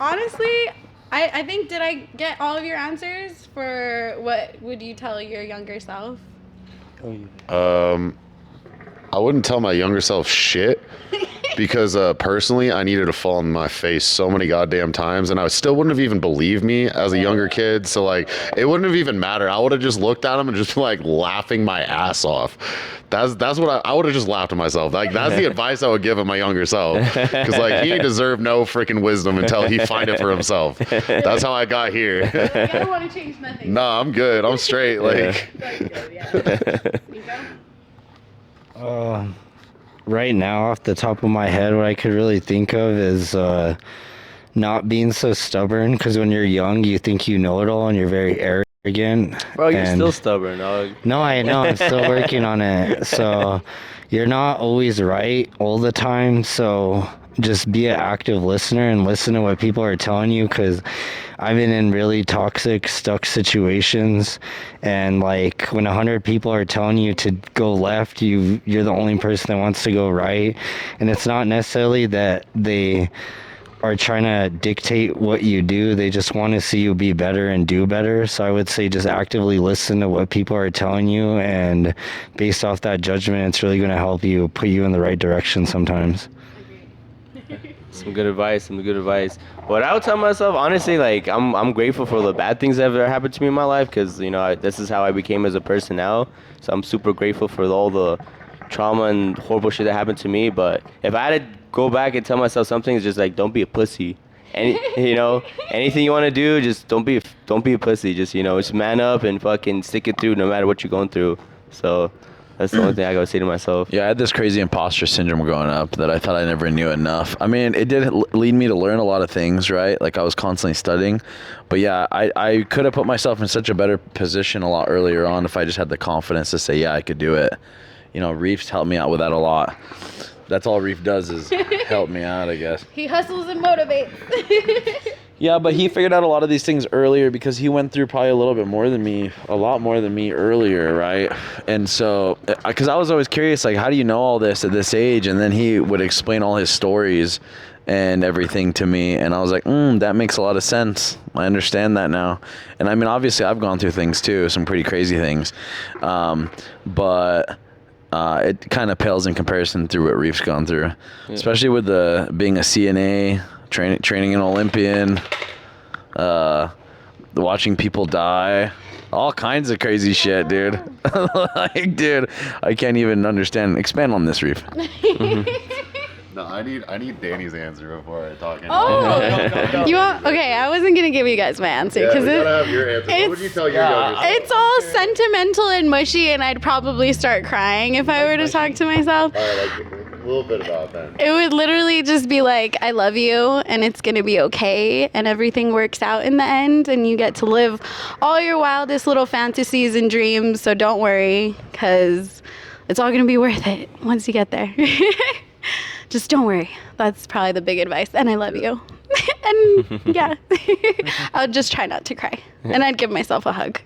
Honestly, I think, did I get all of your answers for what would you tell your younger self? I wouldn't tell my younger self shit because personally, I needed to fall on my face so many goddamn times, and I still wouldn't have even believed me as a younger kid. So like, it wouldn't have even mattered. I would have just looked at him and just been like laughing my ass off. That's what I would have just laughed at myself. Like that's the advice I would give him my younger self, because like he deserved no freaking wisdom until he find it for himself. That's how I got here. I don't want to change nothing. Nah, I'm good. I'm straight. Like. That's good, yeah. Nico? Right now, off the top of my head, what I could really think of is not being so stubborn. Because when you're young, you think you know it all, and you're very arrogant. Bro, you're and still stubborn, dog. No, I know. I'm still working on it. So you're not always right all the time. So just be an active listener and listen to what people are telling you, because I've been in really toxic, stuck situations, and like when 100 people are telling you to go left, you're the only person that wants to go right. And it's not necessarily that they are trying to dictate what you do. They just want to see you be better and do better. So I would say just actively listen to what people are telling you, and based off that judgment, it's really going to help you, put you in the right direction sometimes. Some good advice. What I would tell myself, honestly, like I'm grateful for the bad things that have ever happened to me in my life, because this is how I became as a person now. So I'm super grateful for all the trauma and horrible shit that happened to me. But if I had to go back and tell myself something, it's just like, don't be a pussy. Anything you want to do, just don't be a pussy. Just man up and fucking stick it through, no matter what you're going through. So that's the only thing I gotta say to myself. Yeah, I had this crazy imposter syndrome growing up that I thought I never knew enough. I mean, it did lead me to learn a lot of things, right? Like I was constantly studying. But yeah, I could have put myself in such a better position a lot earlier on if I just had the confidence to say, yeah, I could do it. Reef's helped me out with that a lot. That's all Reef does is help me out, I guess. He hustles and motivates. Yeah, but he figured out a lot of these things earlier because he went through probably a lot more than me earlier, right? And so, because I was always curious, like, how do you know all this at this age? And then he would explain all his stories and everything to me, and I was like, that makes a lot of sense. I understand that now. And I mean, obviously, I've gone through things too, some pretty crazy things, but it kind of pales in comparison through what Reef's gone through, especially with being a CNA. Training an Olympian, watching people die, all kinds of crazy shit, dude. Like, dude, I can't even understand. Expand on this, Reef. No, I need Danny's answer before I talk. No. You want? Okay, I wasn't gonna give you guys my answer because you gotta have your answer. What would you tell your younger self? it's all sentimental and mushy, and I'd probably start crying if I were to talk to myself. All right, like a little bit about that. It would literally just be like, I love you, and it's gonna be okay, and everything works out in the end, and you get to live all your wildest little fantasies and dreams. So don't worry, because it's all gonna be worth it once you get there. Just don't worry. That's probably the big advice. And I love you. And yeah, I'll just try not to cry. And I'd give myself a hug.